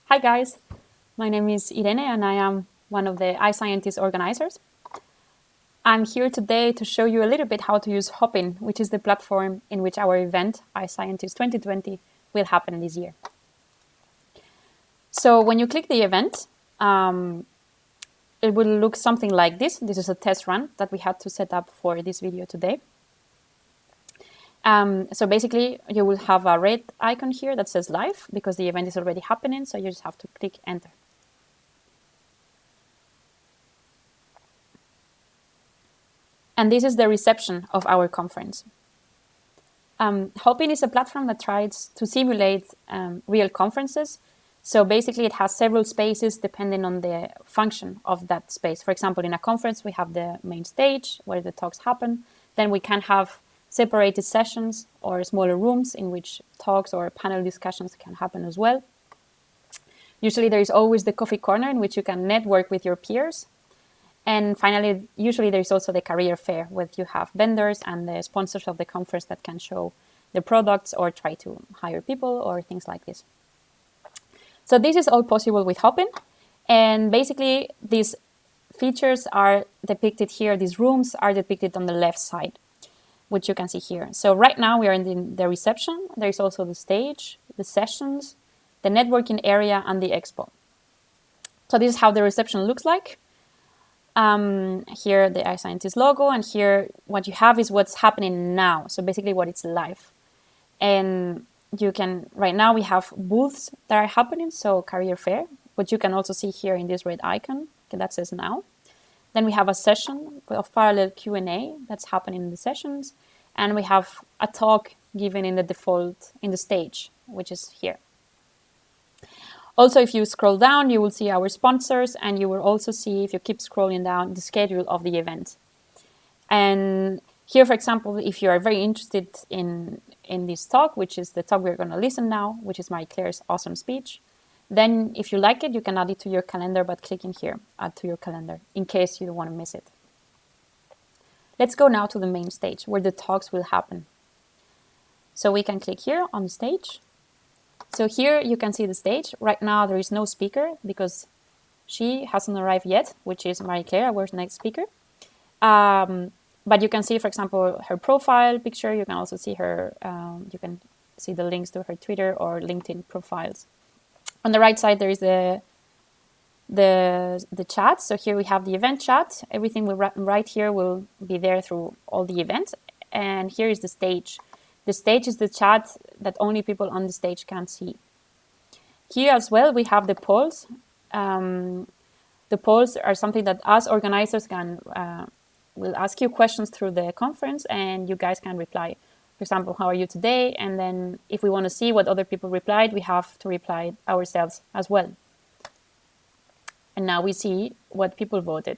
Hi guys, my name is Irene and I am one of the iScientist organizers. I'm here today to show you a little bit how to use Hopin, which is the platform in which our event, iScientist 2020, will happen this year. So when you click the event, it will look something like this. This is a test run that we had to set up for this video today. So basically, you will have a red icon here that says live because the event is already happening, so you just have to click enter. And this is the reception of our conference. Hopin is a platform that tries to simulate real conferences. So basically, it has several spaces depending on the function of that space. For example, in a conference, we have the main stage where the talks happen. Then we can have separated sessions or smaller rooms in which talks or panel discussions can happen as well. Usually, there is always the coffee corner in which you can network with your peers. And finally, usually there's also the career fair where you have vendors and the sponsors of the conference that can show their products or try to hire people or things like this. So this is all possible with Hopin. And basically, these features are depicted here. These rooms are depicted on the left side, which you can see here. So right now we are in the reception. There is also the stage, the sessions, the networking area, and the expo. So this is how the reception looks like. Here the iScientist logo, and here what you have is what's happening now. So basically what it's live. And you can, right now we have booths that are happening, so career fair, but you can also see here in this red icon that says now. Then we have a session of parallel Q&A that's happening in the sessions. And we have a talk given in the default, in the stage, which is here. Also, if you scroll down, you will see our sponsors, and you will also see, if you keep scrolling down, the schedule of the event. And here, for example, if you are very interested in this talk, which is the talk we're going to listen now, which is Marie-Claire's awesome speech, then if you like it, you can add it to your calendar by clicking here, add to your calendar, in case you don't want to miss it. Let's go now to the main stage, where the talks will happen. So we can click here on the stage. So here you can see the stage. Right now there is no speaker because she hasn't arrived yet, which is Marie-Claire, our next speaker. But you can see, for example, her profile picture. You can also see her, you can see the links to her Twitter or LinkedIn profiles. On the right side, there is the chat. So here we have the event chat. Everything we write here will be there through all the events. And here is the stage. The stage is the chat that only people on the stage can see. Here as well, we have the polls. The polls are something that us organizers can will ask you questions through the conference, and you guys can reply. For example, how are you today? And then if we want to see what other people replied, we have to reply ourselves as well. And now we see what people voted.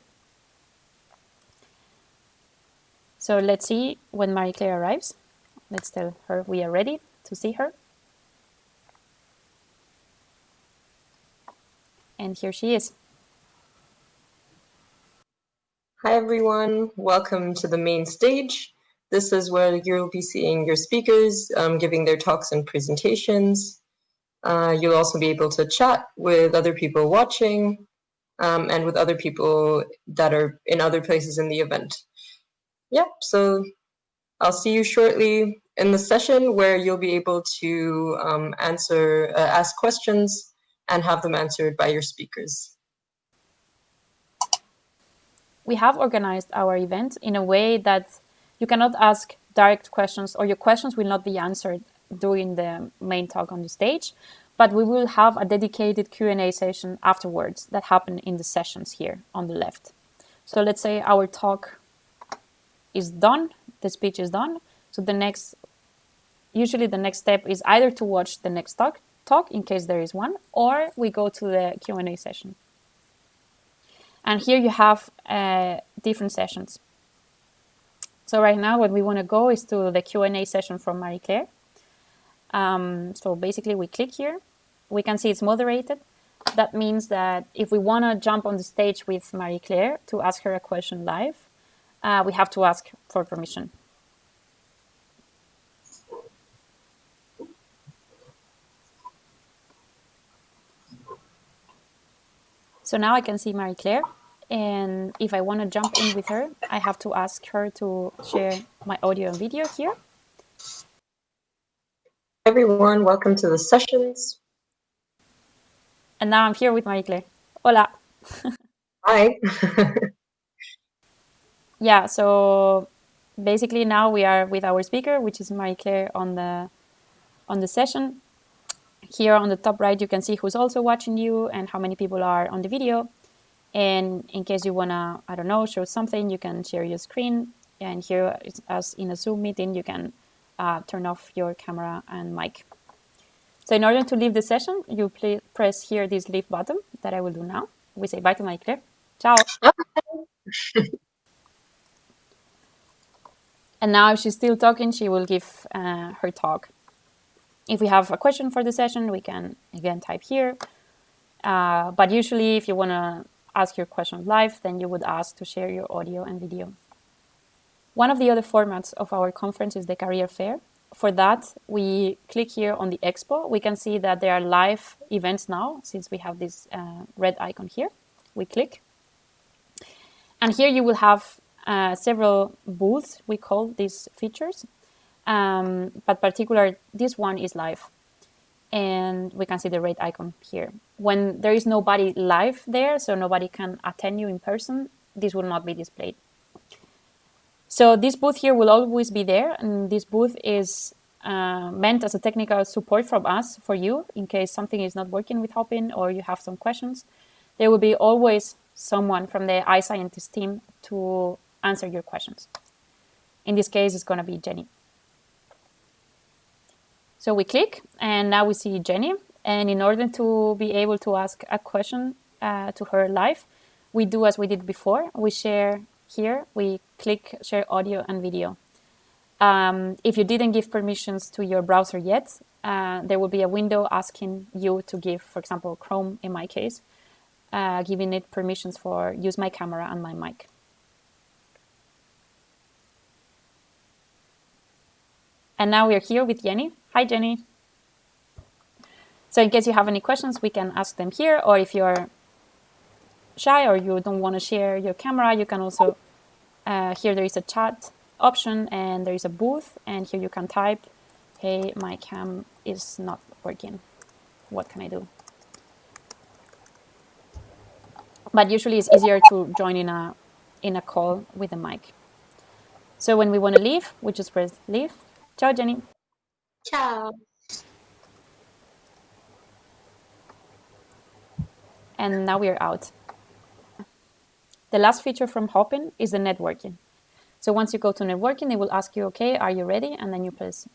So let's see when Marie-Claire arrives. Let's tell her we are ready to see her. And here she is. Hi everyone, welcome to the main stage. This is where you'll be seeing your speakers giving their talks and presentations. You'll also be able to chat with other people watching and with other people that are in other places in the event. Yeah, so I'll see you shortly in the session where you'll be able to ask questions and have them answered by your speakers. We have organized our event in a way that you cannot ask direct questions, or your questions will not be answered during the main talk on the stage, but we will have a dedicated Q&A session afterwards that happen in the sessions here on the left. So let's say our talk is done, the speech is done. So usually the next step is either to watch the next talk in case there is one, or we go to the Q&A session. And here you have different sessions. So right now what we want to go is to the Q&A session from Marie-Claire. So basically we click here. We can see it's moderated. That means that if we want to jump on the stage with Marie-Claire to ask her a question live, we have to ask for permission. So now I can see Marie-Claire, and if I want to jump in with her, I have to ask her to share my audio and video here. Everyone, welcome to the sessions. And now I'm here with Marie-Claire. Hola. Hi. Yeah, so basically now we are with our speaker, which is Marie-Claire on the session. Here on the top right, you can see who's also watching you and how many people are on the video. And in case you wanna, I don't know, show something, you can share your screen. And here, as in a Zoom meeting, you can turn off your camera and mic. So in order to leave the session, you press here this leave button that I will do now. We say bye to Marie-Claire. Ciao. And now if she's still talking, she will give her talk. If we have a question for the session, we can again type here. But usually if you want to ask your question live, then you would ask to share your audio and video. One of the other formats of our conference is the career fair. For that, we click here on the expo. We can see that there are live events now, since we have this red icon here. We click. And here you will have several booths, we call these features. But particular, this one is live. And we can see the red icon here. When there is nobody live there, so nobody can attend you in person, this will not be displayed. So this booth here will always be there, and this booth is meant as a technical support from us for you in case something is not working with Hopin or you have some questions. There will be always someone from the iScientist team to answer your questions. In this case, it's going to be Jenny. So we click, and now we see Jenny. And in order to be able to ask a question to her live, we do as we did before. We share here, we click share audio and video. If you didn't give permissions to your browser yet, there will be a window asking you to give, for example, Chrome in my case, giving it permissions for use my camera and my mic. And now we're here with Jenny. Hi, Jenny. So in case you have any questions, we can ask them here, or if you're shy or you don't want to share your camera, you can also, here there is a chat option and there is a booth, and here you can type, hey, my cam is not working. What can I do? But usually it's easier to join in a call with a mic. So when we want to leave, we just press leave. Ciao, Jenny. Ciao. And now we are out. The last feature from Hopin is the networking. So once you go to networking, it will ask you, okay, are you ready? And then you press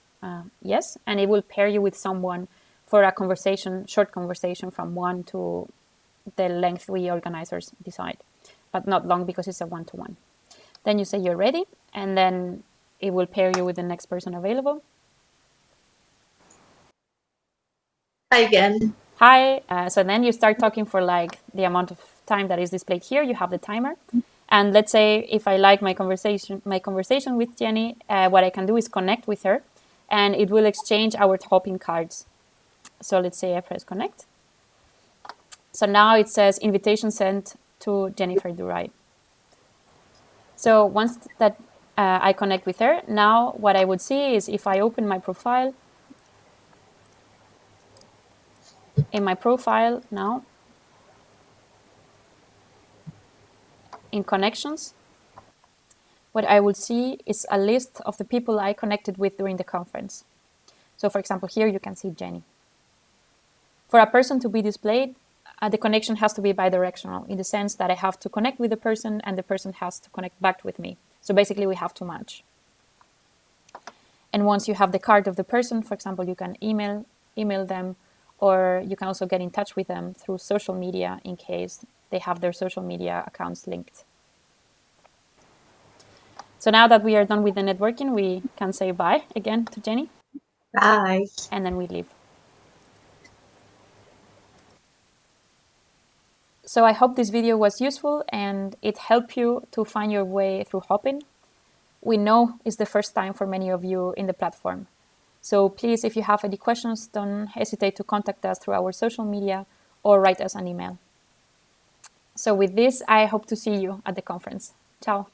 yes, and it will pair you with someone for a conversation, short conversation from 1 to the length we organizers decide, but not long because it's a one-to-one. Then you say you're ready, and then it will pair you with the next person available. Hi again. Hi. So then you start talking for like the amount of time that is displayed here. You have the timer. And let's say if I like my conversation with Jenny, what I can do is connect with her, and it will exchange our Hopin cards. So let's say I press connect. So now it says invitation sent to Jennifer Durai. So once that I connect with her, now what I would see is if I open my profile, in my profile now, in connections, what I would see is a list of the people I connected with during the conference. So for example, here you can see Jenny. For a person to be displayed, the connection has to be bidirectional in the sense that I have to connect with the person and the person has to connect back with me. So basically we have to match. And once you have the card of the person, for example, you can email them, or you can also get in touch with them through social media in case they have their social media accounts linked. So now that we are done with the networking, we can say bye again to Jenny. Bye. And then we leave. So I hope this video was useful and it helped you to find your way through Hopin. We know it's the first time for many of you in the platform. So please, if you have any questions, don't hesitate to contact us through our social media or write us an email. So with this, I hope to see you at the conference. Ciao.